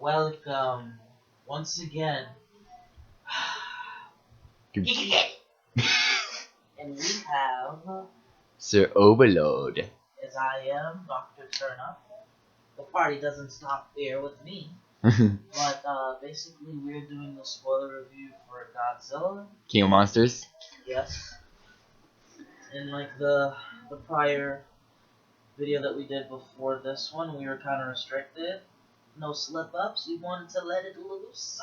Welcome once again. And we have, Sir Overload. as I am, Dr. Turnup. The party doesn't stop there with me. But basically, we're doing the spoiler review for Godzilla. King of Monsters. Yes. In like the prior video that we did before this one, we were kind of restricted. No slip ups. We wanted to let it loose.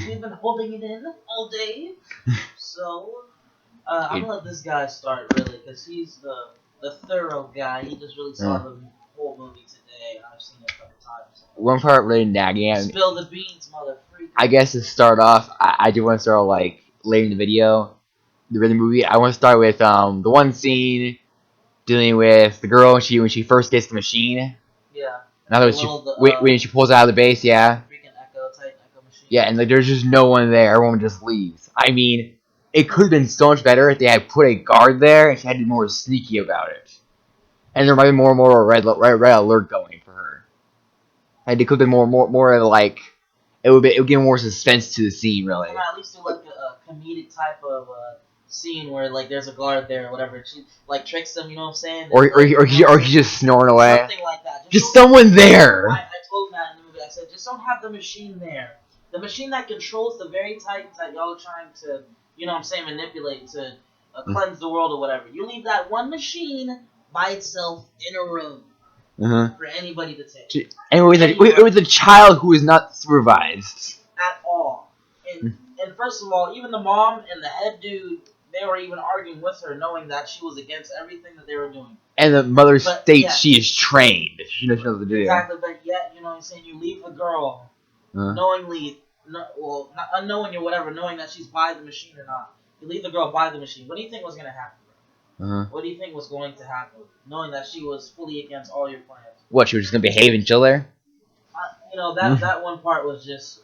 We've been holding it in all day. So I'm gonna let this guy start really, because he's the thorough guy. He just really saw the whole movie today. I've seen it a couple times. One part really nagging. Spill the beans, mother freak. I guess to start off, I do want to start like later in the video, the movie. I want to start with the one scene dealing with the girl when she first gets the machine. Yeah. In other words, when she pulls it out of the base, yeah. Freaking echo machine. Yeah, and like there's just no one there. Everyone just leaves. I mean, it could have been so much better if they had put a guard there and she had to be more sneaky about it. And there might be more red alert going for her. And it could have been more like it would give more suspense to the scene, really. At least do like a comedic type of scene where like there's a guard there or whatever. She like tricks them, you know what I'm saying? Or he's just snoring away. Something like that. Just someone there. I told him that in the movie. I said, just don't have the machine there. The machine that controls the very titans that y'all are trying to, you know what I'm saying, manipulate to cleanse the world or whatever. You leave that one machine by itself in a room for anybody to take. And it was a child who was not supervised at all. And first of all, even the mom and the head dude, they were even arguing with her, knowing that she was against everything that they were doing. And the mother states she is trained. She knows what to do. Exactly, but yet, you know what I'm saying, you leave the girl knowingly, unknowing or whatever, knowing that she's by the machine or not. You leave the girl by the machine. What do you think was going to happen? What do you think was going to happen, knowing that she was fully against all your plans? What, she was just going to behave and chill there? You know, that one part was just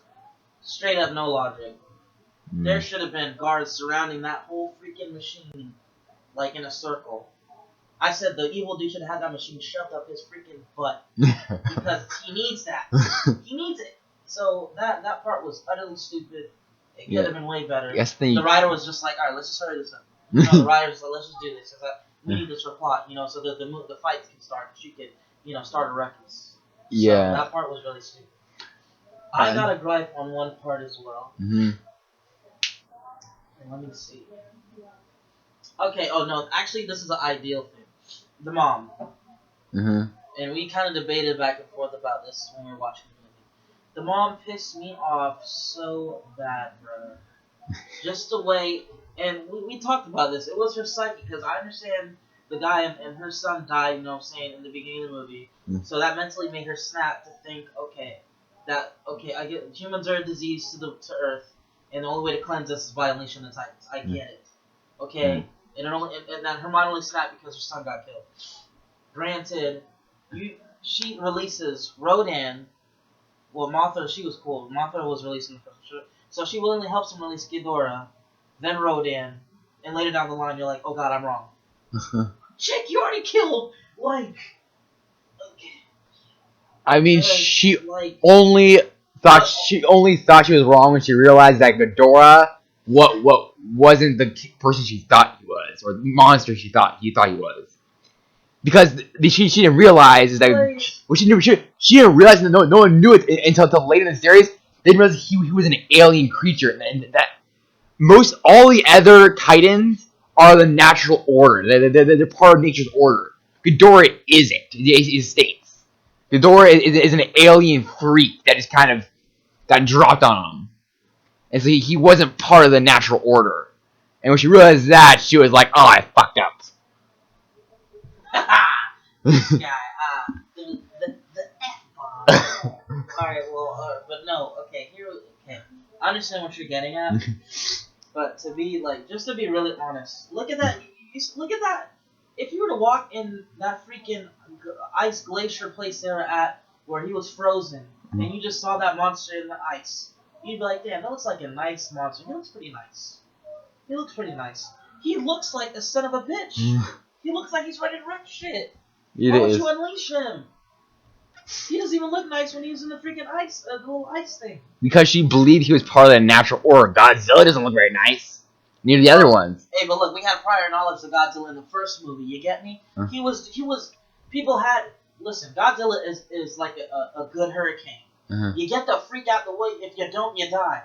straight up no logic. There should have been guards surrounding that whole freaking machine, like in a circle. I said the evil dude should have had that machine shoved up his freaking butt. Because he needs that. He needs it. So that part was utterly stupid. It could have been way better. The writer was just like, alright, let's just hurry this up. You know, the writer was like, let's just do this. We need this for plot, you know, so that the fights can start. She could, you know, start a ruckus. Yeah. So that part was really stupid. I got a gripe on one part as well. Let me see. Okay, oh no, actually this is an ideal thing. The mom. And we kind of debated back and forth about this when we were watching the movie. The mom pissed me off so bad, bro. Just the way, and we talked about this. It was her psyche, because I understand the guy and her son died, you know what I'm saying, in the beginning of the movie. So that mentally made her snap to think, okay, I get humans are a disease to Earth, and the only way to cleanse us is by unleashing the Titans. I get it. Okay? And then her mind only snapped because her son got killed. Granted, she releases Rodan. Well, Mothra, she was cool. Mothra was releasing him for sure. So she willingly helps him release Ghidorah, then Rodan, and later down the line, you're like, oh god, I'm wrong. Chick, you already killed, like... Okay. I mean, she only thought she was wrong when she realized that Ghidorah wasn't the person she thought he was, or the monster he thought he was. Because she didn't realize that she didn't realize that no one knew it until late in the series. They didn't realize he was an alien creature, and that all the other Titans are the natural order. They're part of nature's order. Ghidorah isn't. It states Ghidorah is an alien freak that just kind of got dropped on him, and so he wasn't part of the natural order. And when she realized that, she was like, "Oh, I fucked up." This guy, the F-bomb. Alright, well, but no, okay, I understand what you're getting at, but to be, just to be really honest, look at that, if you were to walk in that freaking ice glacier place they were at, where he was frozen, and you just saw that monster in the ice, you'd be like, damn, that looks like a nice monster. He looks pretty nice. He looks like a son of a bitch. He looks like he's ready to wreck shit. Why don't you unleash him? He doesn't even look nice when he was in the freaking ice, the little ice thing. Because she believed he was part of the natural order. Godzilla doesn't look very nice. Neither the other ones. Hey, but look, we had prior knowledge of Godzilla in the first movie. You get me? Huh? He was. People had. Listen, Godzilla is like a good hurricane. Uh-huh. You get the freak out the way. If you don't, you die.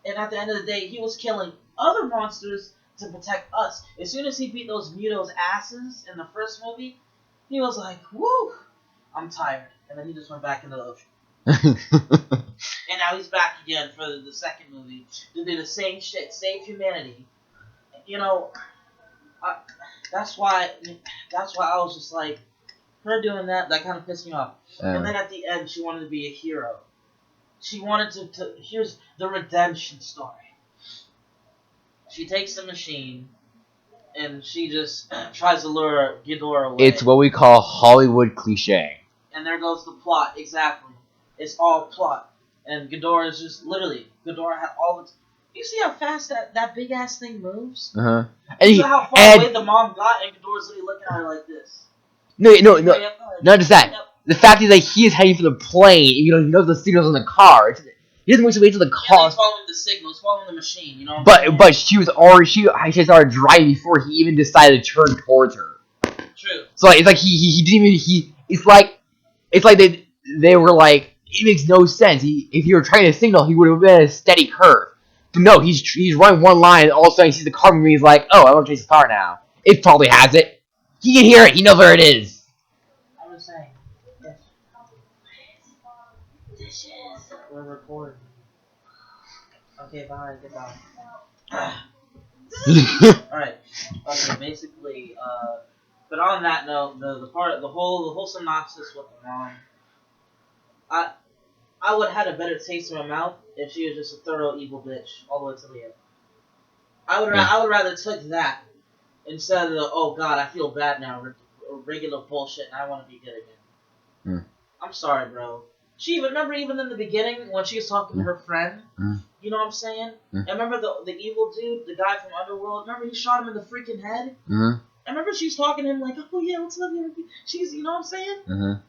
And at the end of the day, he was killing other monsters to protect us. As soon as he beat those Mutos' asses in the first movie, he was like, "Woo, I'm tired," and then he just went back into the ocean. And now he's back again for the second movie to do the same shit, save humanity. You know, that's why I was just like, her doing that kind of pissed me off. And then at the end, she wanted to be a hero. She wanted to here's the redemption story. She takes the machine, and she just tries to lure Ghidorah away. It's what we call Hollywood cliche. And there goes the plot, exactly. It's all plot. And Ghidorah is just, literally, Ghidorah had all the... You see how fast that big-ass thing moves? Uh-huh. You see how far away the mom got, and Ghidorah's literally looking at her like this. No, not just that. The fact is that he is heading for the plane, he knows the signals in the car. He doesn't wait till the car... Yeah, he's following the signals, following the machine, you know what I'm saying? But she started driving before he even decided to turn towards her. True. So it's like he didn't even... It's like they were like, it makes no sense. If he were trying to signal, he would have been a steady curve. But no, he's running one line, and all of a sudden he sees the car moving. He's like, "Oh, I want to chase the car now." It probably has it. He can hear it. He knows where it is. I'm just saying. We're recording. Okay, bye. Goodbye. Alright. Okay, basically, but on that note, the whole synopsis with the mom, I would have had a better taste in my mouth if she was just a thorough evil bitch all the way to the end. I would rather took that instead of the, oh god, I feel bad now, regular bullshit, and I want to be good again. I'm sorry, bro. She remember even in the beginning when she was talking to her friend, you know what I'm saying? And remember the evil dude, the guy from Underworld. Remember he shot him in the freaking head. I remember she was talking to him like, oh yeah, let's love you. She's, you know what I'm saying?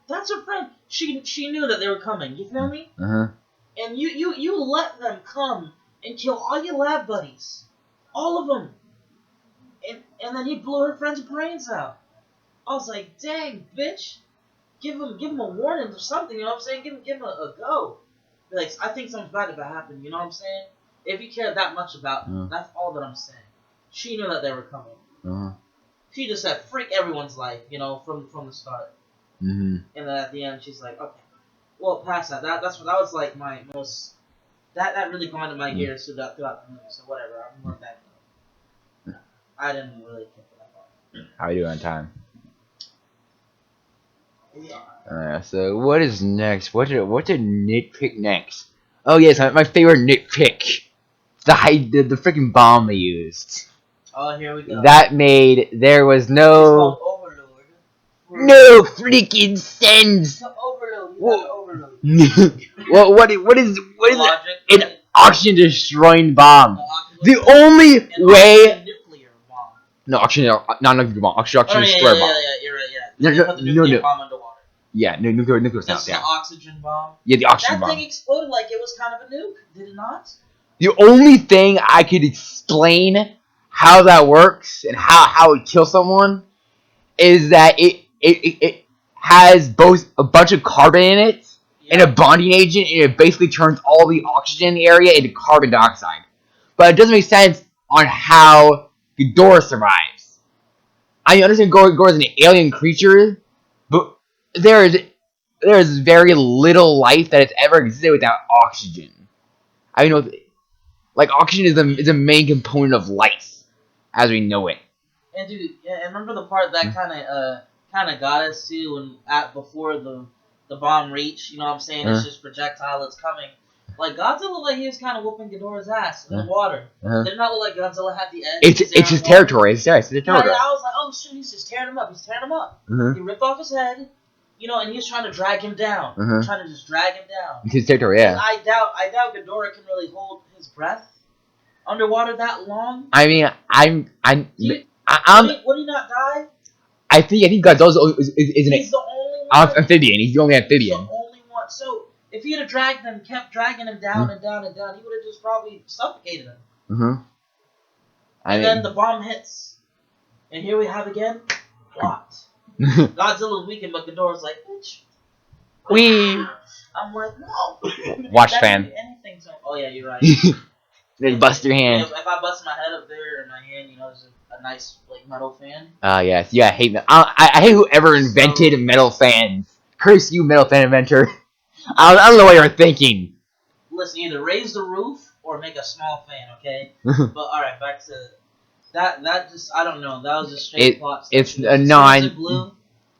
That's her friend. She knew that they were coming. You feel me? And you let them come and kill all your lab buddies, all of them. And then he blew her friend's brains out. I was like, dang, bitch. Give him a warning or something, you know what I'm saying? Give him a go. Be like, I think something's bad to happen, you know what I'm saying? If you care that much about me, that's all that I'm saying. She knew that they were coming. She just said, freak everyone's life, you know, from the start. And then at the end, she's like, okay. Well, past that was like my most... That really grinded my gears throughout the movie, so whatever. I'm more than that. I didn't really care for that part. How are you doing on time? So what is next? What to nitpick next? Oh yes, my favorite nitpick. The freaking bomb they used. Oh, here we go. There was no freaking sense. Overload. What is an oxygen destroying bomb? The only way. Nuclear bomb. No, not nuclear bomb. Oxygen destroyer bomb. Yeah, you're right. No. Bomb underwater. Yeah, nuclear This sound. is the oxygen bomb. Yeah, the oxygen bomb. That thing exploded like it was kind of a nuke, did it not? The only thing I could explain how that works and how it kills someone is that it has both a bunch of carbon in it and a bonding agent, and it basically turns all the oxygen in the area into carbon dioxide. But it doesn't make sense on how Ghidorah survives. I understand Ghidorah is an alien creature, but there is very little life that has ever existed without oxygen. I mean, like oxygen is a main component of life, as we know it. And dude, and remember the part that kind of got us to before the bomb reached. You know what I'm saying? It's just projectile that's coming. Like Godzilla looked like he was kind of whooping Ghidorah's ass in the water. Did it not look like Godzilla had the edge? It's his territory. It's his territory. Yeah, I was like, oh shit, he's just tearing him up. He ripped off his head. You know, and he's trying to drag him down. Trying to just drag him down. It's his territory, yeah. I doubt Ghidorah can really hold his breath underwater that long. I mean, would he not die? I think Godzilla is He's the only Amphibian. He's the only amphibian. The only one. So if he'd have dragged him, kept dragging him down and down and down, he would have just probably suffocated him. Mm-hmm. And then the bomb hits, and here we have again, plot. Godzilla's weakened, but Ghidorah's like, bitch. I'm like, no. Watch fan. Oh yeah, you're right. Then bust your hand. If I bust my head up there and my hand, there's a nice like metal fan. Yes. Yeah, I hate metal. I hate whoever invented metal fans. Curse you, metal fan inventor. I don't know what you're thinking. Listen, either raise the roof or make a small fan, okay? But alright, back to that just I don't know. That was just straight plot stuff. It's a 9. Blue,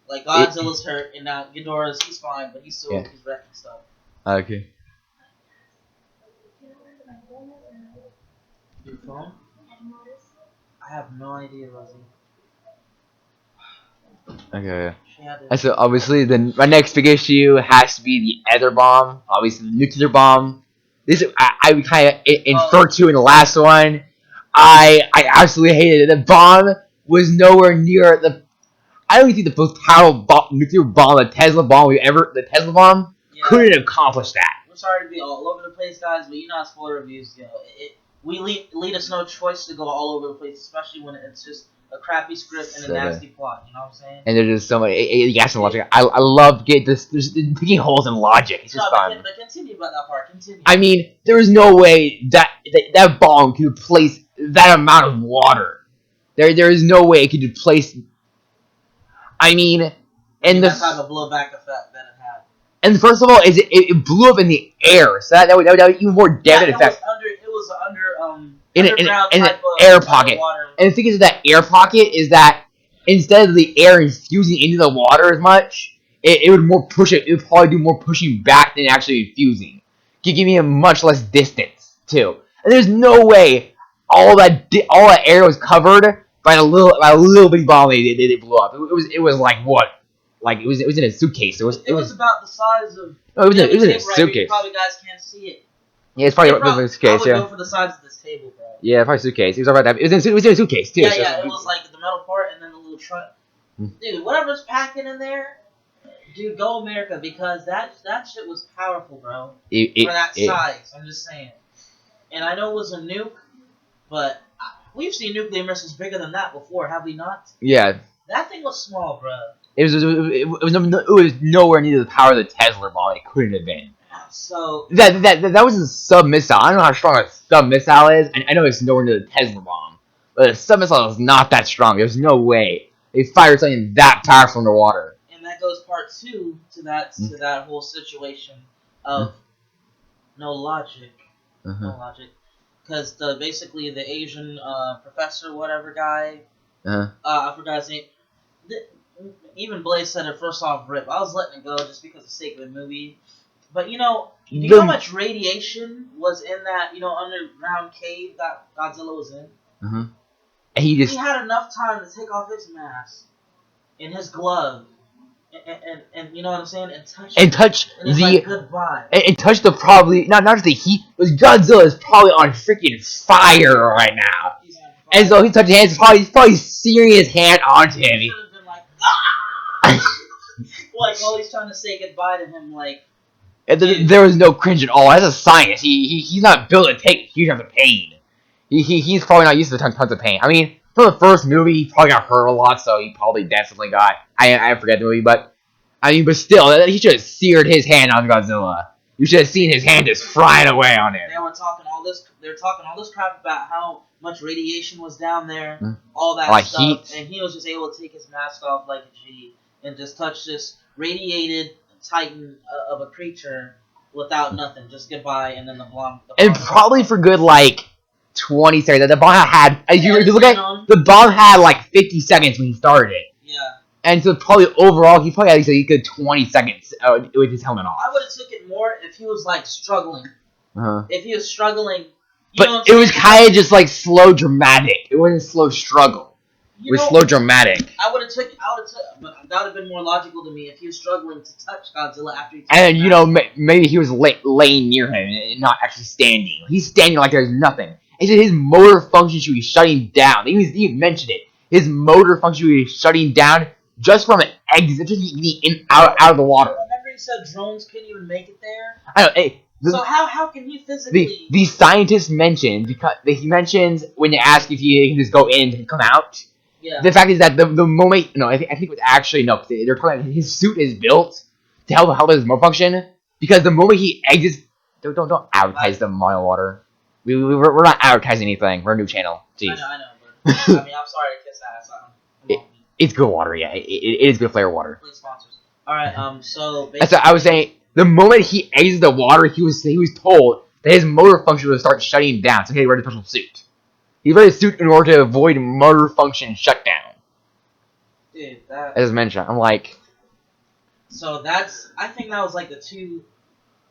like Godzilla's hurt and now Ghidorah's he's fine, but he's still he's wrecking stuff. Okay. Your phone? I have no idea, Rosie. Okay. And so obviously, my next big issue has to be the ether bomb. Obviously, the nuclear bomb. This I kind of inferred to in the last one. I absolutely hated it. The bomb was nowhere near the. I don't even think the most powerful nuclear bomb, the Tesla bomb couldn't accomplish that. I'm sorry to be all over the place, guys, but how spoiler reviews go. We lead us no choice to go all over the place, especially when it's just a crappy script and a nasty plot. You know what I'm saying? And there's just so many gas and logic. I love picking holes in logic. It's just fun. But continue about that part. Continue. I mean, there is no way that bomb could replace that amount of water. There is no way it could replace. I mean, and that type of blowback effect that it had. And first of all, it blew up in the air, so that would even more deadly effect. It was under in an air pocket. And the thing is that air pocket is that instead of the air infusing into the water as much, it would more push it. It would probably do more pushing back than actually infusing. Could give me a much less distance too. And there's no way all that air was covered by a little bitty bomb they blew up. It was like what? Like it was in a suitcase. It was about the size of. No, it was in a suitcase. You probably guys can't see it. Yeah, it's probably a suitcase. I would go for the size of this table, bro. Yeah, probably suitcase. It was about that. It was in a suitcase too. Yeah, it was like the metal part and then the little trunk. Dude, whatever's packing in there, dude, go America, because that shit was powerful, bro. For that size, I'm just saying. And I know it was a nuke, but we've seen nuclear missiles bigger than that before, have we not? Yeah. That thing was small, bro. It was nowhere near the power of the Tesla bomb. It couldn't have been. So that was a sub missile. I don't know how strong a sub missile is, and I know it's nowhere near the Tesla bomb, but a sub missile is not that strong. There's no way they fired something that powerful in the water. And that goes part 2 to that whole situation of no logic, because basically the Asian professor, whatever guy, I forgot his name. Even Blaze said it first off rip. I was letting it go just because of the sake of the movie. But do you know how much radiation was in that underground cave that Godzilla was in? And he had enough time to take off his mask and his glove, and you know what I'm saying, and touch goodbye. And touch the probably not just the heat. Because Godzilla is probably on freaking fire right now. And so he touched his hands. He's probably searing his hand onto him. He should have been like, ah! Like while he's trying to say goodbye to him, like. There was no cringe at all. As a scientist, he's not built to take huge amounts of pain. He's probably not used to tons of pain. I mean, for the first movie, he probably got hurt a lot, so he probably definitely got. I forget the movie, but still, he should have seared his hand on Godzilla. You should have seen his hand just flying away on him. They were talking all this crap about how much radiation was down there, all that stuff, heat. And he was just able to take his mask off like a G and just touch this radiated titan of a creature without nothing, just goodbye, and then the bomb. And probably for good 20 seconds. The bomb had. The bomb had 50 seconds when he started it. Yeah. And so probably overall, he probably had a good 20 seconds with his helmet off. I would have took it more if he was struggling. If he was struggling. But it was kind of just slow dramatic. It wasn't slow struggle. It was slow dramatic. I would have took, but that would have been more logical to me if he was struggling to touch Godzilla after he. And maybe he was laying near him and not actually standing. He's standing like there's nothing. He said his motor function should be shutting down. He even mentioned it. His motor function should be shutting down just from exit, just out of the water. Remember you said drones couldn't even make it there. I know. Hey, so how can he physically? The scientist mentioned he mentions when they ask if he can just go in and come out. Yeah. The fact is that the moment I think it was actually no, because they're talking about his suit is built to help his motor function, because the moment he exits, don't advertise the Mario water. We're not advertising anything. We're a new channel. Jeez. I know. But, I mean, I'm sorry to kiss ass. It's good water, yeah. It is good flavor water. Please sponsors. All right. So basically, I was saying the moment he exits the water, he was told that his motor function would start shutting down, so he had to wear a special suit. He wear a suit in order to avoid motor function shutdown. Dude, that. As mentioned, I'm like. So I think that was like the two.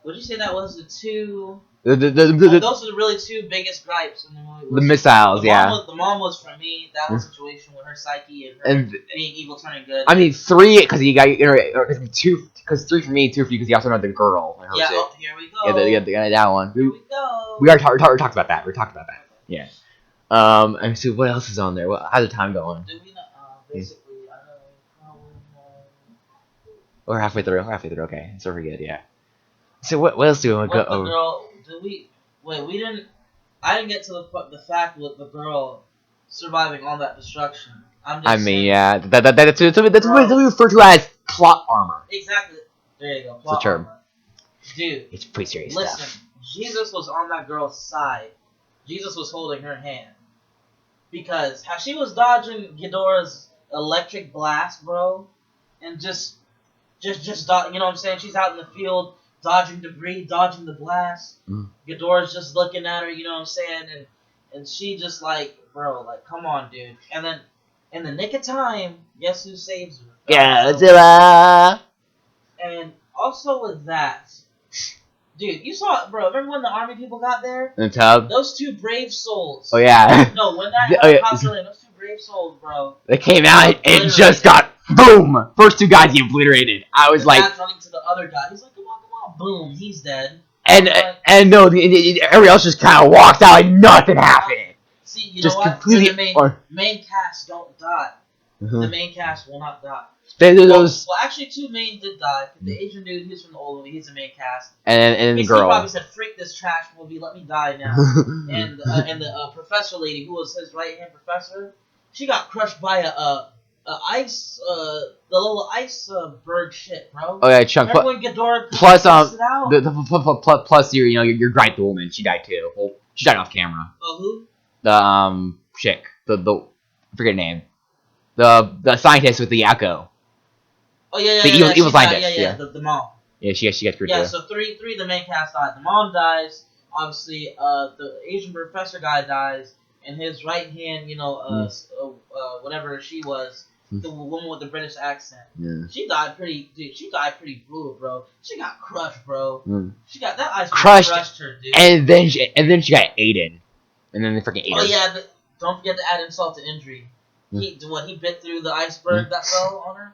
Would you say that was the two? Those are the really two biggest gripes in the movie. The missiles, the mom was for me. That whole situation with her psyche and her being evil turning good. I mean, 3 because he got 2 because 3 for me, 2 for you because he also had the girl. Yeah, here we go. Yeah, that one. Here we go. We talked about that. Yeah. And so what else is on there? How's the time going? Do we not? Basically, we're halfway through. Okay, so we're good. Yeah. So what else do we want to go over? Girl, we didn't. I didn't get to the fact with the girl surviving all that destruction. I mean, yeah, that's what we refer to as plot armor. Exactly. There you go. Plot it's a term. Armor. Dude, it's pretty serious listen, stuff. Jesus was on that girl's side. Jesus was holding her hand. Because how she was dodging Ghidorah's electric blast, bro, and just you know what I'm saying? She's out in the field dodging debris, dodging the blast. Ghidorah's just looking at her, you know what I'm saying? And she just like, bro, like, come on, dude. And then in the nick of time, guess who saves her? Godzilla. And also with that, dude, you saw, bro, remember when the army people got there? In the tub? Those two brave souls. Oh, yeah. No, when that popped in, those two brave souls, bro. They came out and just got, boom! First 2 guys he obliterated. I was like... running to the other guy. He's like, come on, boom, he's dead. And everybody else just kind of walked out like nothing happened. See, you just know what? Completely, the main cast don't die. The main cast will not die. Well, actually, 2 main did die. The Asian dude, he's from the old movie, he's the main cast. And the girl. He probably said, freak this trash movie, let me die now. and the professor lady, who was his right-hand professor, she got crushed by the little ice bird shit, bro. Oh yeah, Chunk. Remember when Ghidorah plus the plus your great woman, she died too. Well, she died off camera. Oh, who? The chick, the I forget her name. The scientist with the echo. Oh yeah, the evil scientist. Yeah. The mom. Yeah, she gets screwed too. Yeah, so three of the main cast died. The mom dies. Obviously, the Asian professor guy dies, and his right hand, whatever she was, the woman with the British accent. Yeah. She died pretty brutal, bro. She got crushed, bro. She got that ice crushed her, dude. And then she got eaten, and then they freaking ate her. Oh yeah, don't forget to add insult to injury. He bit through the iceberg that fell on her.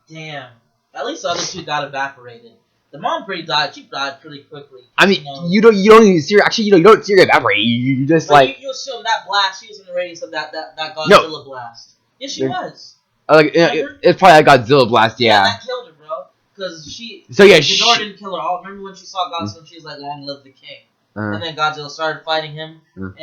Damn. At least the other 2 got evaporated. The mom She died pretty quickly. I mean, you don't even see her. Actually, you don't see her evaporate. You just like you assume that blast. She was in the radius of that Godzilla blast. Yeah, she was. It's probably a Godzilla blast. Yeah. That killed her, bro. Because she. So yeah, Ghidorah didn't kill her. Remember when she saw Godzilla? She was like, "Long live the king." And then Godzilla started fighting him, and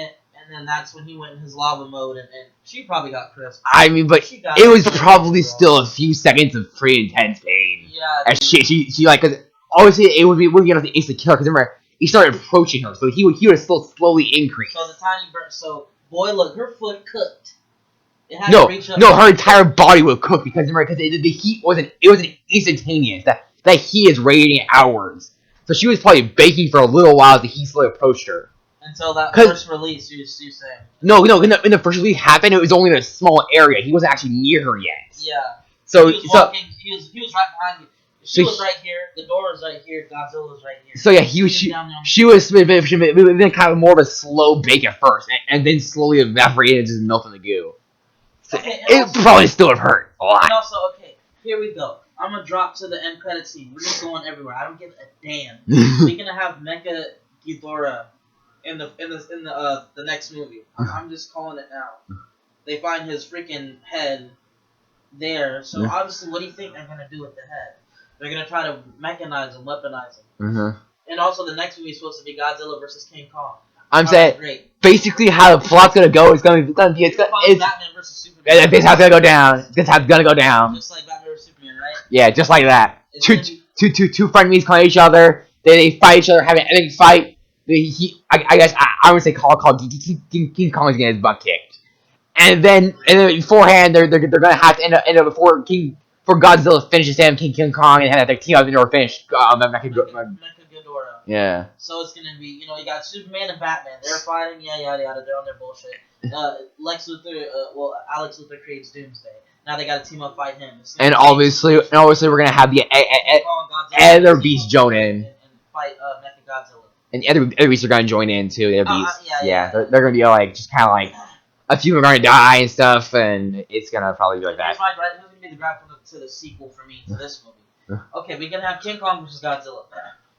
then that's when he went in his lava mode, and she probably got crisped. I mean, but it was probably still a few seconds of pretty intense pain. Yeah. And she like, cause obviously it would be able to instantly kill her, cause remember he started approaching her, so he would still slowly increase. So the tiny burn. So boy, look, her foot cooked. No, her entire body would cook because remember, the heat wasn't instantaneous. That heat is radiating outwards. So she was probably baking for a little while as the heat slowly approached her. Until that first release, you're saying? No, in the first release happened, it was only in a small area. He wasn't actually near her yet. Yeah. So he was walking. He was right behind you. She was right here. The door was right here. Godzilla was right here. So yeah, she was been kind of more of a slow bake at first, and then slowly evaporated and just melted in the goo. So it probably still would have hurt a lot. And also, okay, here we go. I'm gonna drop to the end credit scene. We're just going everywhere. I don't give a damn. We're gonna have Mecha Ghidorah in the next movie. I'm just calling it now. They find his freaking head there. So obviously, what do you think they're gonna do with the head? They're gonna try to mechanize him, weaponize him. Mm-hmm. And also, the next movie is supposed to be Godzilla versus King Kong. I'm saying, basically, how the plot's gonna go is gonna be Batman versus Superman. Yeah, that's how it's gonna go down. That's how it's gonna go down. Just like Batman versus Superman, right? Yeah, just like that. Two frenemies calling each other. They fight each other, have an epic fight. I guess I would say King Kong is getting his butt kicked, and then beforehand they're gonna have to end up before Godzilla finishes him, King Kong, and have their team up and finish Mechagodzilla. Yeah. So it's gonna be, you got Superman and Batman. They're fighting, yada yada. They're on their bullshit. Alex Luthor creates Doomsday. Now they gotta team up, fight him. And obviously we're gonna have the other beast join in and fight Mechagodzilla. And the other beasts are gonna join in too. The other beasts, they're gonna be like just kind of like a few are gonna die and stuff, and it's gonna probably be like that. Who's gonna be the graphic to the sequel for me to this movie? Okay, we're gonna have King Kong versus Godzilla.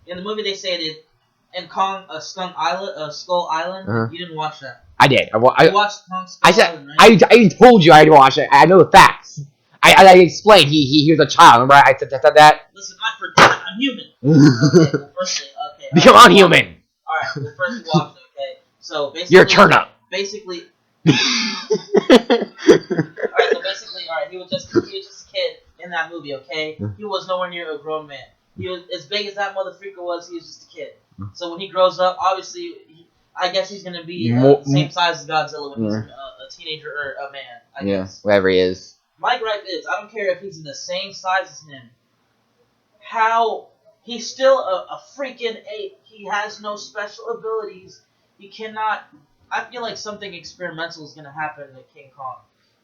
In the movie, they say that in Kong, Skull Island. You didn't watch that. I did. You watched Kong Skull Island, right? I even told you I didn't watch it. I know the facts. I explained he was a child. Remember I said that? Listen, I forgot. I'm human. Okay, well, firstly, become unhuman. Alright, well, first we watched it, okay? So, basically... You're a turnip. Basically... alright, he was just a kid in that movie, okay? He was nowhere near a grown man. He was as big as that motherfucker was. He was just a kid. So when he grows up, obviously, I guess he's gonna be the same size as Godzilla when he's a teenager or a man. I guess. Whatever he is. My gripe is, I don't care if he's in the same size as him. How he's still a freaking ape. He has no special abilities. He cannot. I feel like something experimental is gonna happen to King Kong.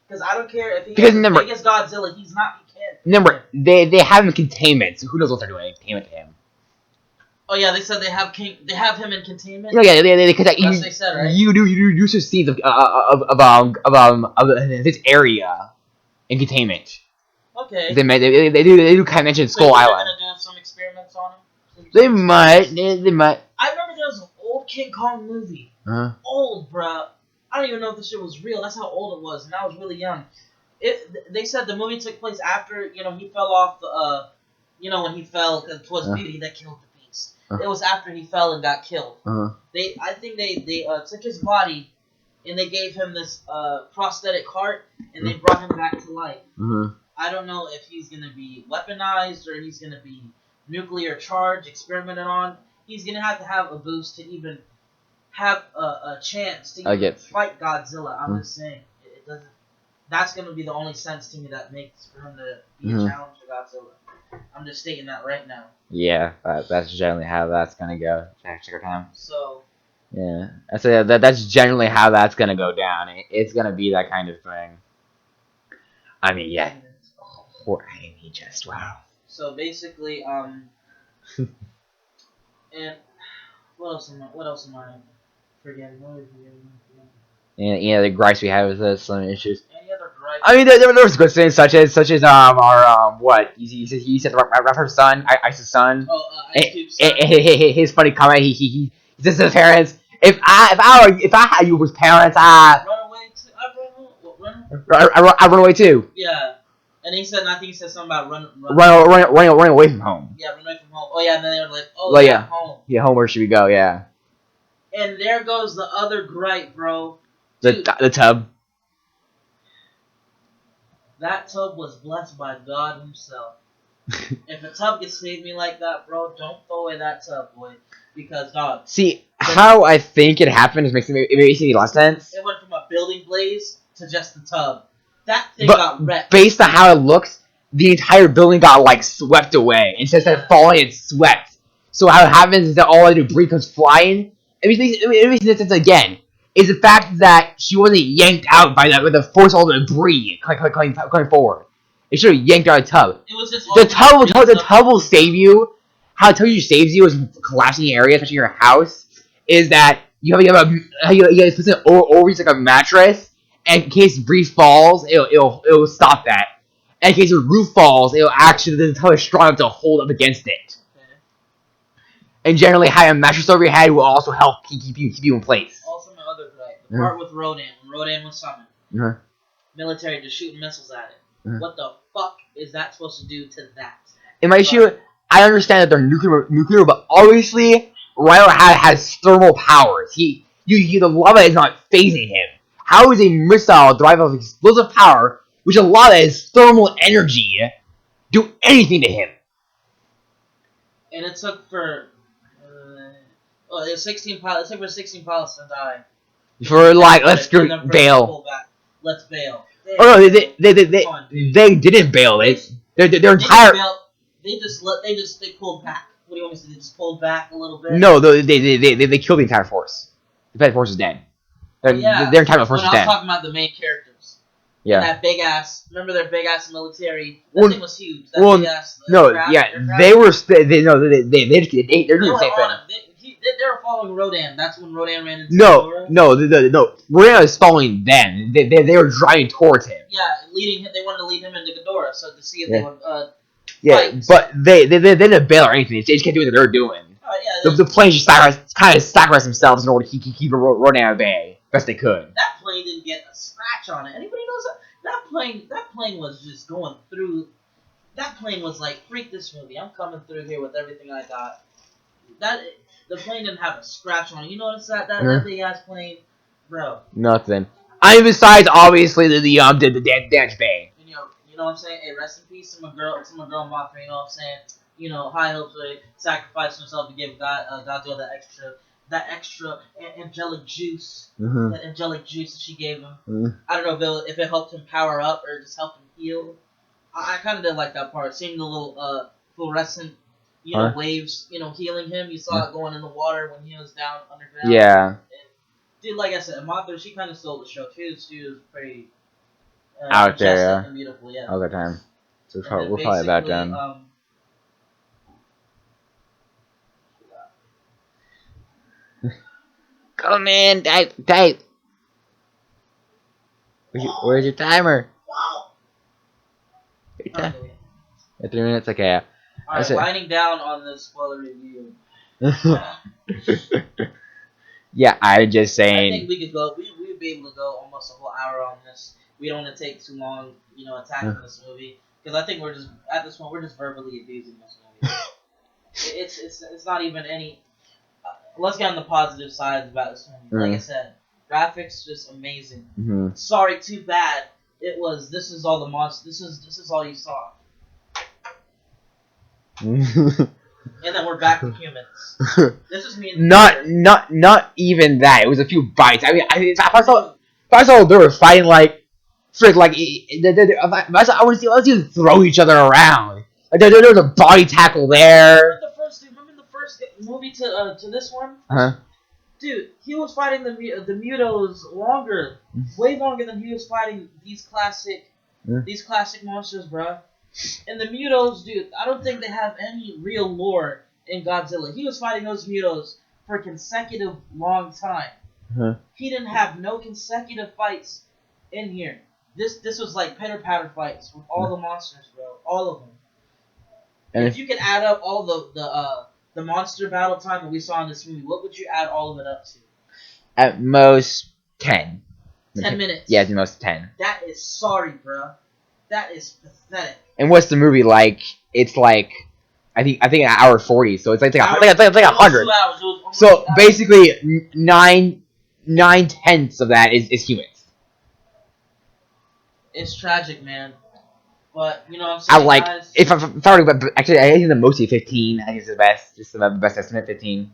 Because I don't care if he's as big as Godzilla. He's not. He can't. Remember, they have him in containment. So who knows what they're doing? Containment to him. Oh yeah, they said they have him in containment. No, yeah, because that's what they said, right? You should see of this area in containment. Okay. They do kind of mention Skull Island. They're gonna do some experiments on him. They might. They might. I remember there was an old King Kong movie. Old, bruh. I don't even know if the shit was real. That's how old it was, and I was really young. They said the movie took place after he fell off the when he fell because it was Beauty that killed the beast. It was after he fell and got killed. I think they took his body and they gave him this prosthetic heart and they brought him back to life. I don't know if he's gonna be weaponized or he's gonna be nuclear charged, experimented on. He's gonna have a boost to even have a chance to even fight Godzilla. I'm just saying it doesn't. That's gonna be the only sense to me that makes for him to be a challenge to Godzilla. I'm just stating that right now. Yeah, that's generally how that's gonna go. Check our time. So. Yeah, I say that's generally how that's gonna go down. It's gonna be that kind of thing. I mean, yeah. Just wow. So basically, and what else am I forgetting? Yeah, the gripes we have with this, some issues. Any other gripes? I mean, there was good things such as our what he said rapper's son, Ice's son. Oh, Ice Cube's son. His funny comment. He says to his parents, if I had you as parents, I run away too. Yeah. And I think he said something about running away from home. Yeah, run away from home. Oh yeah, and then they were like, yeah, home. Yeah, home. Where should we go? Yeah. And there goes the other gripe, bro. The tub. That tub was blessed by God himself. If a tub can save me like that, bro, don't throw away that tub, boy. Because, dog. See, how I think it happened makes me less sense. It went from a building blaze to just the tub. That thing got wrecked. Based on how it looks, the entire building got, swept away. Instead of falling, it swept. So how it happens is that all the debris comes flying. It makes sense again. Is the fact that she wasn't yanked out by the force of all the debris coming forward. It should have yanked out of the tub. It was just the tub will save you. How the tub usually saves you is collapsing area, especially your house. Is that you put it over like a mattress, and in case debris falls, it'll stop that. And in case the roof falls, the tub is strong enough to hold up against it. Okay. And generally, having a mattress over your head will also help keep you in place. Also, my other gripe, the part with Rodan, when Rodan was summoned, military just shooting missiles at it. What the fuck is that supposed to do to that? In my issue, I understand that they're nuclear, but obviously Rhino has thermal powers. The lava is not phasing him. How is a missile derived of explosive power, which a lava is thermal energy, do anything to him? And it took for it's 16 pilots. It took for 16 pilots to die. For like, let's bail. Let's bail. Oh no, they didn't bail. Their entire. They pulled back. What do you want me to say? They just pulled back a little bit. No, they killed the entire force. The entire force is dead. Their entire force is dead. I'm talking about the main characters. Yeah. That big ass. Remember their big ass military? That thing was huge. That big ass. They were. They're doing the same thing. They were following Rodan. That's when Rodan ran into No. Rodan was following them. They were driving towards him. Yeah, leading him. They wanted to lead him into Ghidorah, so to see if they would. Fight. But they didn't bail or anything. They just kept doing what they were doing. The plane just kind of sacrificed themselves in order to keep Rodan at bay best they could. That plane didn't get a scratch on it. Anybody knows that plane was just going through. That plane was like, freak this movie. I'm coming through here with everything I got. The plane didn't have a scratch on it. You notice that big ass plane, bro. Nothing. Besides obviously the damage bay. You know what I'm saying? Hey, rest in peace to my girl Mothra. You know what I'm saying? High hopes would sacrifice himself to give Godzilla that extra angelic juice. Mm-hmm. That angelic juice that she gave him. Mm-hmm. I don't know if it helped him power up or just helped him heal. I kind of did like that part. Seeing the little fluorescent, waves, healing him. You saw it going in the water when he was down underground. Yeah. And, dude, like I said, Mothra, she kind of stole the show. She was pretty out there, and beautiful, yeah. All the time. So we're probably about done. Come in, type. Where's your timer? Okay. 3 minutes? Okay. Alright, winding down on the spoiler review. Yeah, I'm just saying. I think we could go. We would be able to go almost a whole hour on this. We don't want to take too long, attacking this movie, because I think we're just at this point we're just verbally abusing this movie. It's not even any. Let's get on the positive sides about this movie. Like I said, graphics just amazing. Mm-hmm. Sorry, too bad. This is all the monsters. This is all you saw. And then we're back to humans. This is me. Not even that. It was a few bites. I mean, if I saw they were fighting like, frick, like I want to see them throw each other around. Like there was a body tackle there. Remember the first movie to this one? Uh-huh. Dude, he was fighting the Mutos way longer than he was fighting these classic monsters, bruh. And the Mutos, dude, I don't think they have any real lore in Godzilla. He was fighting those Mutos for a consecutive long time. Uh-huh. He didn't have no consecutive fights in here. This was like pitter-patter fights with all the monsters, bro. All of them. And if you could add up all the monster battle time that we saw in this movie, what would you add all of it up to? At most 10. 10 minutes. Yeah, at most 10. That is sorry, bro. That is pathetic. And what's the movie like? It's like I think an hour 40, so it's like 100. So basically 9/10 of that is humans. It's tragic, man. But you know what I'm saying. Guys, if I were to, actually I think the most 15. I think it's the best. Just the best estimate, 15.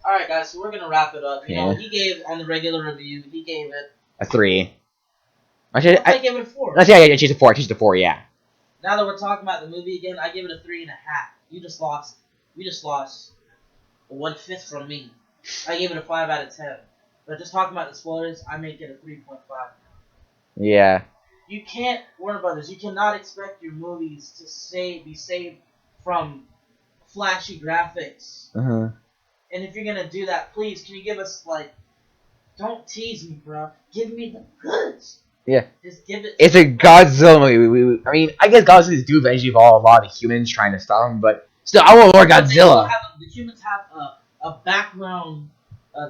All right, guys. So we're gonna wrap it up. You know, he gave on the regular review. He gave it a 3. Actually, I gave it a 4. I changed it to 4. I changed it to 4. Yeah. Now that we're talking about the movie again, I give it a 3.5. You just lost. We just lost 1/5 from me. I gave it a 5 out of 10. But just talking about the spoilers, I make it a 3.5. Yeah. You can't, Warner Brothers, you cannot expect your movies to be saved from flashy graphics. Uh-huh. And if you're going to do that, please, can you give us, don't tease me, bro. Give me the goods. Yeah. Just give it. It's a Godzilla movie. I mean, I guess Godzilla's do eventually evolve a lot of humans trying to stop him, but still, I want more Godzilla. The humans have a background,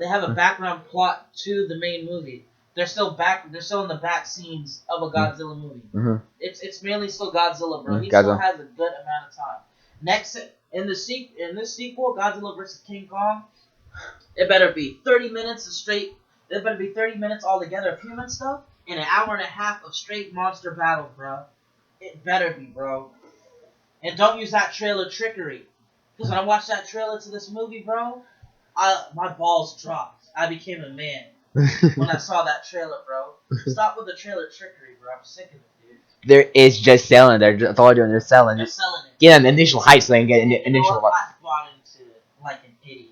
they have a background plot to the main movie. They're still back. They're still in the back scenes of a Godzilla movie. Mm-hmm. It's mainly still Godzilla, bro. He Godzilla. still has a good amount of time. Next in this sequel, Godzilla vs King Kong, it better be 30 minutes of straight. It better be 30 minutes altogether of human stuff and an hour and a half of straight monster battle, bro. It better be, bro. And don't use that trailer trickery. Because when I watched that trailer to this movie, bro, my balls dropped. I became a man when I saw that trailer, bro. Stop with the trailer trickery, bro. I'm sick of it, dude. There is just selling. That's all they're doing. They're selling. They're selling it. Get an initial hype so they can get an initial. You know what? I bought into it like an idiot.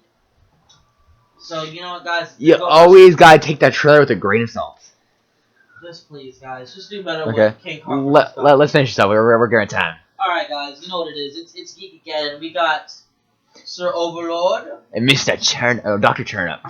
So you know what, guys? You always gotta take that trailer with a grain of salt. Just please, guys, just do better Okay. with King Kong. Let's finish this up. We're getting time. All right, guys. You know what it is? It's Geek again, and we got Sir Overlord and Mr. Dr. Turnip.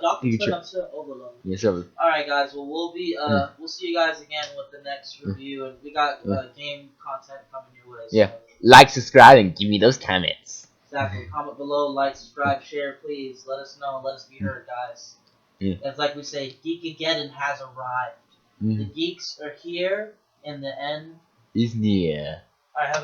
Dr. Turnip, Sir Overlord. Yes, sir. All right, guys. Well, we'll see you guys again with the next review, and we got game content coming your way. So. Yeah. Like, subscribe, and give me those comments. Exactly. Comment below, like, subscribe, share, please. Let us know. Let us be heard, guys. Yeah. It's like we say, Geekageddon has arrived. The geeks are here, and the end is near. All right, have